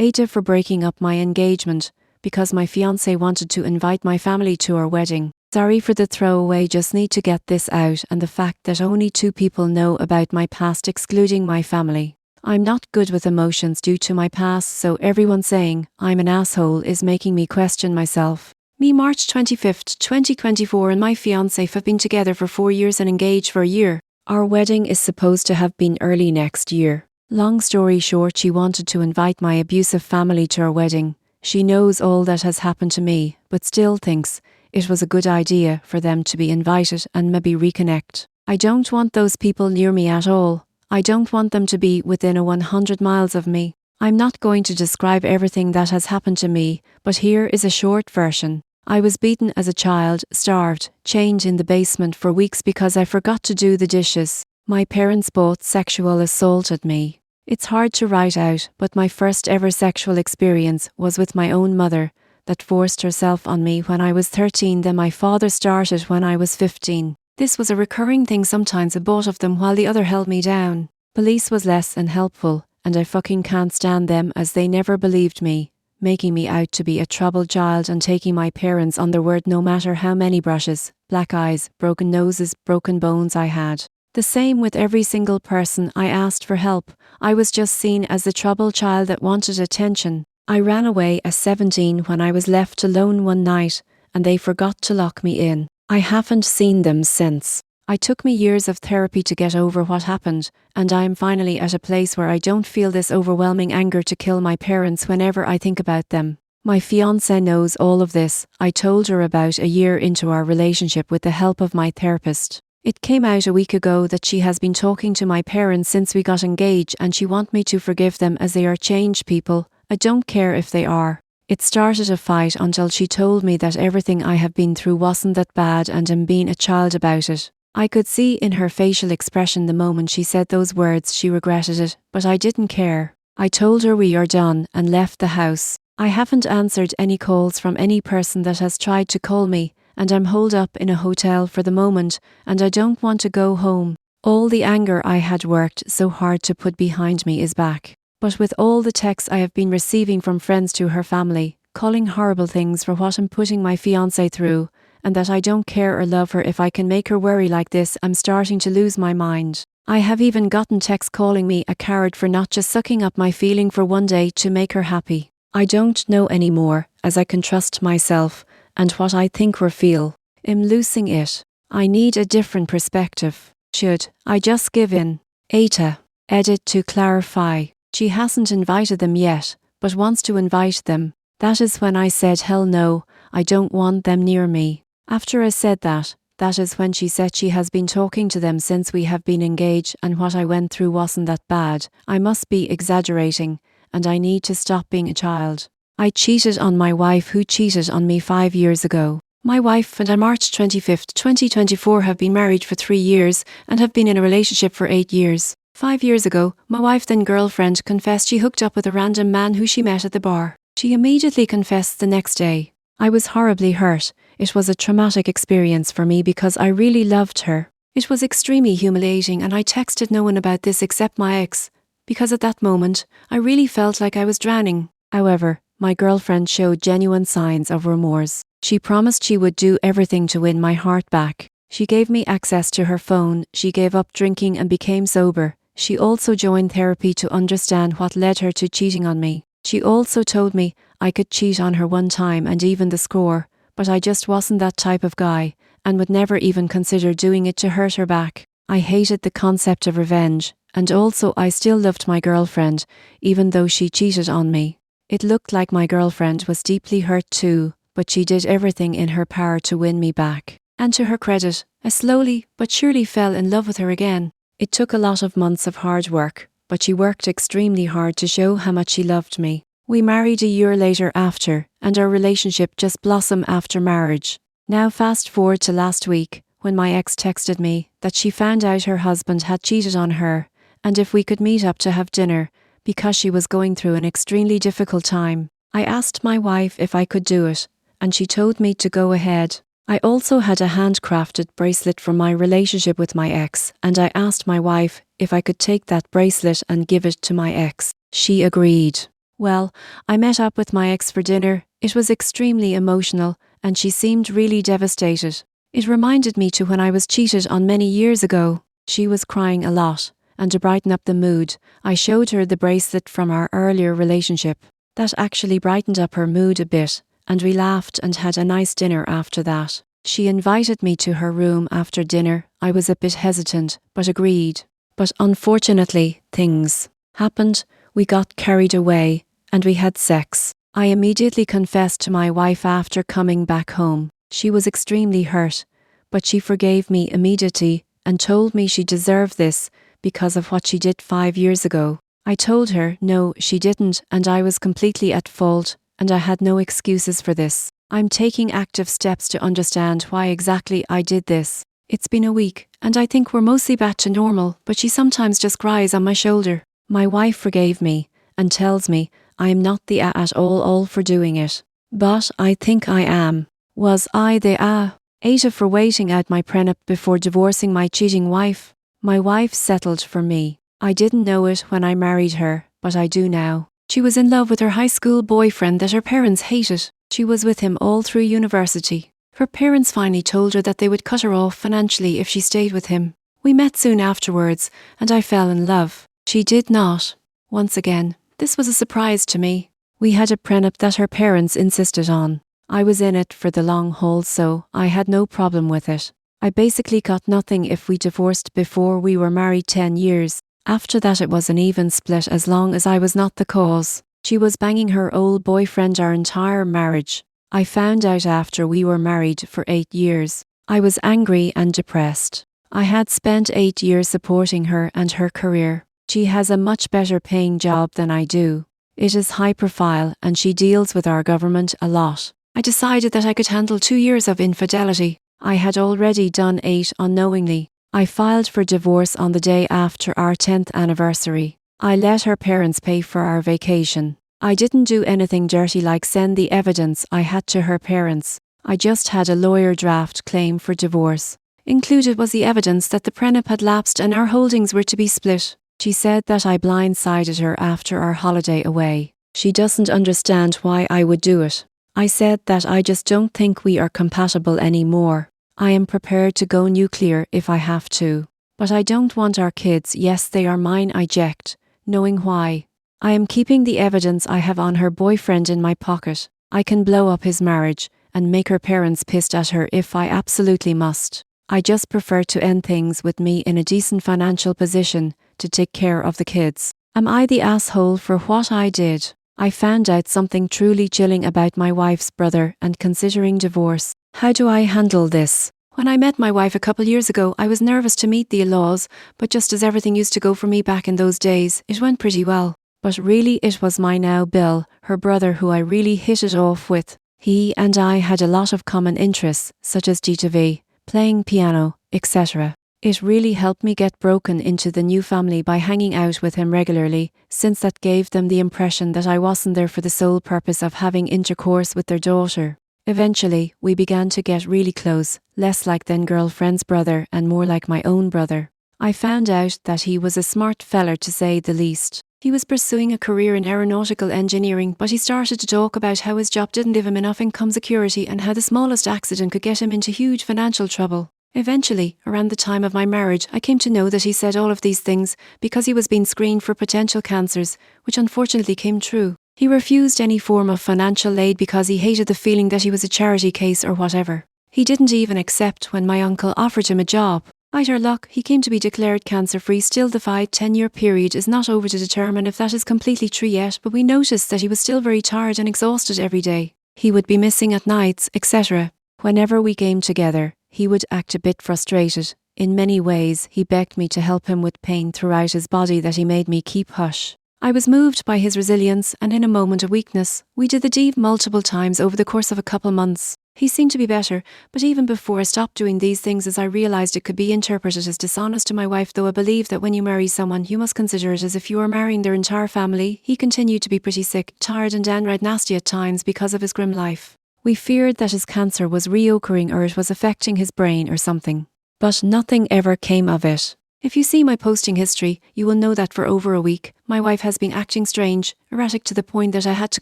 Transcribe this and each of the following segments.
ATIAH for breaking up my engagement because my fiancé wanted to invite my family to our wedding. Sorry for the throwaway, just need to get this out, and the fact that only 2 people know about my past excluding my family. I'm not good with emotions due to my past, so everyone saying I'm an asshole is making me question myself. Me March 25th, 2024 and my fiancé have been together for 4 years and engaged for a year. Our wedding is supposed to have been early next year. Long story short, she wanted to invite my abusive family to our wedding. She knows all that has happened to me, but still thinks it was a good idea for them to be invited and maybe reconnect. I don't want those people near me at all. I don't want them to be within 100 miles of me. I'm not going to describe everything that has happened to me, but here is a short version. I was beaten as a child, starved, chained in the basement for weeks because I forgot to do the dishes. My parents both sexual assaulted me. It's hard to write out, but my first ever sexual experience was with my own mother, that forced herself on me when I was 13. Then my father started when I was 15. This was a recurring thing, sometimes both of them while the other held me down. Police was less than helpful, and I fucking can't stand them as they never believed me, making me out to be a troubled child and taking my parents on their word no matter how many brushes, black eyes, broken noses, broken bones I had. The same with every single person I asked for help. I was just seen as the troubled child that wanted attention. I ran away at 17 when I was left alone one night, and they forgot to lock me in. I haven't seen them since. It took me years of therapy to get over what happened, and I am finally at a place where I don't feel this overwhelming anger to kill my parents whenever I think about them. My fiancé knows all of this. I told her about a year into our relationship with the help of my therapist. It came out a week ago that she has been talking to my parents since we got engaged, and she wants me to forgive them as they are changed people. I don't care if they are. It started a fight until she told me that everything I have been through wasn't that bad and I'm being a child about it. I could see in her facial expression the moment she said those words she regretted it, but I didn't care. I told her we are done and left the house. I haven't answered any calls from any person that has tried to call me, and I'm holed up in a hotel for the moment, and I don't want to go home. All the anger I had worked so hard to put behind me is back. But with all the texts I have been receiving from friends to her family, calling horrible things for what I'm putting my fiancé through, and that I don't care or love her if I can make her worry like this, I'm starting to lose my mind. I have even gotten texts calling me a coward for not just sucking up my feeling for one day to make her happy. I don't know anymore, as I can trust myself and what I think or feel. I'm losing it. I need a different perspective. Should I just give in? ATIAH. Edit to clarify. She hasn't invited them yet, but wants to invite them. That is when I said hell no, I don't want them near me. After I said that is when she said she has been talking to them since we have been engaged and what I went through wasn't that bad. I must be exaggerating, and I need to stop being a child. I cheated on my wife who cheated on me 5 years ago. My wife and I March 25th, 2024 have been married for 3 years and have been in a relationship for 8 years. 5 years ago, my wife then girlfriend confessed she hooked up with a random man who she met at the bar. She immediately confessed the next day. I was horribly hurt. It was a traumatic experience for me because I really loved her. It was extremely humiliating, and I texted no one about this except my ex, because at that moment, I really felt like I was drowning. However, my girlfriend showed genuine signs of remorse. She promised she would do everything to win my heart back. She gave me access to her phone, she gave up drinking and became sober. She also joined therapy to understand what led her to cheating on me. She also told me I could cheat on her one time and even the score, but I just wasn't that type of guy, and would never even consider doing it to hurt her back. I hated the concept of revenge, and also I still loved my girlfriend, even though she cheated on me. It looked like my girlfriend was deeply hurt too, but she did everything in her power to win me back. And to her credit, I slowly but surely fell in love with her again. It took a lot of months of hard work, but she worked extremely hard to show how much she loved me. We married a year later after, and our relationship just blossomed after marriage. Now fast forward to last week, when my ex texted me that she found out her husband had cheated on her, and if we could meet up to have dinner, because she was going through an extremely difficult time. I asked my wife if I could do it, and she told me to go ahead. I also had a handcrafted bracelet from my relationship with my ex, and I asked my wife if I could take that bracelet and give it to my ex. She agreed. Well, I met up with my ex for dinner. It was extremely emotional, and she seemed really devastated. It reminded me to when I was cheated on many years ago. She was crying a lot, and to brighten up the mood, I showed her the bracelet from our earlier relationship. That actually brightened up her mood a bit, and we laughed and had a nice dinner after that. She invited me to her room after dinner. I was a bit hesitant, but agreed. But unfortunately, things happened. We got carried away, and we had sex. I immediately confessed to my wife after coming back home. She was extremely hurt, but she forgave me immediately and told me she deserved this because of what she did 5 years ago. I told her no, she didn't, and I was completely at fault, and I had no excuses for this. I'm taking active steps to understand why exactly I did this. It's been a week, and I think we're mostly back to normal, but she sometimes just cries on my shoulder. My wife forgave me and tells me I am not the at all for doing it. But I think I am. Was I the ATIAH for waiting out my prenup before divorcing my cheating wife? My wife settled for me. I didn't know it when I married her, but I do now. She was in love with her high school boyfriend that her parents hated. She was with him all through university. Her parents finally told her that they would cut her off financially if she stayed with him. We met soon afterwards, and I fell in love. She did not. Once again, this was a surprise to me. We had a prenup that her parents insisted on. I was in it for the long haul, so I had no problem with it. I basically got nothing if we divorced before we were married 10 years. After that it was an even split as long as I was not the cause. She was banging her old boyfriend our entire marriage. I found out after we were married for 8 years. I was angry and depressed. I had spent 8 years supporting her and her career. She has a much better paying job than I do. It is high profile and she deals with our government a lot. I decided that I could handle 2 years of infidelity. I had already done 8 unknowingly. I filed for divorce on the day after our 10th anniversary. I let her parents pay for our vacation. I didn't do anything dirty like send the evidence I had to her parents. I just had a lawyer draft claim for divorce. Included was the evidence that the prenup had lapsed and our holdings were to be split. She said that I blindsided her after our holiday away. She doesn't understand why I would do it. I said that I just don't think we are compatible anymore. I am prepared to go nuclear if I have to. But I don't want our kids, yes they are mine, I checked, knowing why. I am keeping the evidence I have on her boyfriend in my pocket. I can blow up his marriage and make her parents pissed at her if I absolutely must. I just prefer to end things with me in a decent financial position to take care of the kids. Am I the asshole for what I did? I found out something truly chilling about my wife's brother and considering divorce. How do I handle this? When I met my wife a couple years ago, I was nervous to meet the in-laws, but just as everything used to go for me back in those days, it went pretty well. But really it was my now Bill, her brother, who I really hit it off with. He and I had a lot of common interests, such as GTV, playing piano, etc. It really helped me get broken into the new family by hanging out with him regularly, since that gave them the impression that I wasn't there for the sole purpose of having intercourse with their daughter. Eventually, we began to get really close, less like then girlfriend's brother and more like my own brother. I found out that he was a smart feller to say the least. He was pursuing a career in aeronautical engineering, but he started to talk about how his job didn't give him enough income security and how the smallest accident could get him into huge financial trouble. Eventually, around the time of my marriage, I came to know that he said all of these things because he was being screened for potential cancers, which unfortunately came true. He refused any form of financial aid because he hated the feeling that he was a charity case or whatever. He didn't even accept when my uncle offered him a job. By her luck, he came to be declared cancer-free. Still, the 10-year period is not over to determine if that is completely true yet, but we noticed that he was still very tired and exhausted every day. He would be missing at nights, etc. Whenever we came together, he would act a bit frustrated. In many ways, he begged me to help him with pain throughout his body that he made me keep hush. I was moved by his resilience, and in a moment of weakness, we did the deed multiple times over the course of a couple months. He seemed to be better, but even before I stopped doing these things, as I realised it could be interpreted as dishonest to my wife, though I believe that when you marry someone, you must consider it as if you are marrying their entire family. He continued to be pretty sick, tired and downright nasty at times because of his grim life. We feared that his cancer was reoccurring or it was affecting his brain or something. But nothing ever came of it. If you see my posting history, you will know that for over a week, my wife has been acting strange, erratic to the point that I had to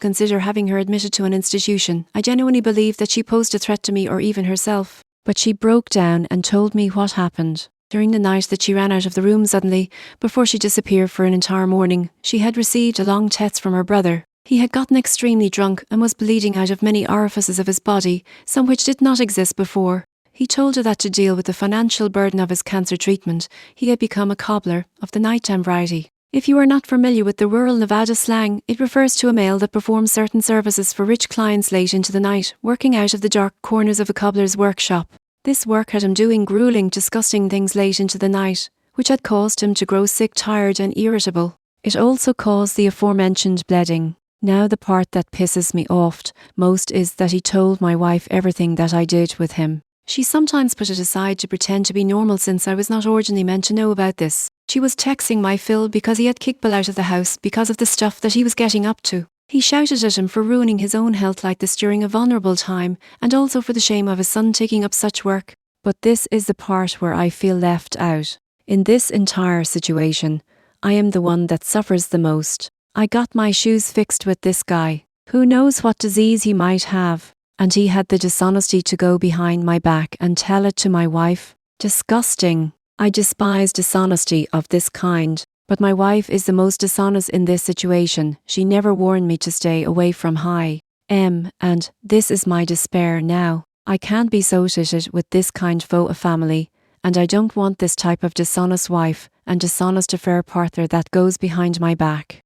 consider having her admitted to an institution. I genuinely believe that she posed a threat to me or even herself. But she broke down and told me what happened. During the night that she ran out of the room suddenly, before she disappeared for an entire morning, she had received a long text from her brother. He had gotten extremely drunk and was bleeding out of many orifices of his body, some which did not exist before. He told her that to deal with the financial burden of his cancer treatment, he had become a cobbler of the nighttime variety. If you are not familiar with the rural Nevada slang, it refers to a male that performs certain services for rich clients late into the night, working out of the dark corners of a cobbler's workshop. This work had him doing grueling, disgusting things late into the night, which had caused him to grow sick, tired and irritable. It also caused the aforementioned bleeding. Now the part that pisses me off most is that he told my wife everything that I did with him. She sometimes put it aside to pretend to be normal since I was not originally meant to know about this. She was texting my Phil because he had kicked Bill out of the house because of the stuff that he was getting up to. He shouted at him for ruining his own health like this during a vulnerable time, and also for the shame of his son taking up such work. But this is the part where I feel left out. In this entire situation, I am the one that suffers the most. I got my shoes fixed with this guy. Who knows what disease he might have? And he had the dishonesty to go behind my back and tell it to my wife. Disgusting. I despise dishonesty of this kind. But my wife is the most dishonest in this situation. She never warned me to stay away from and this is my despair now. I can't be associated with this kind of a family, and I don't want this type of dishonest wife and dishonest affair partner that goes behind my back.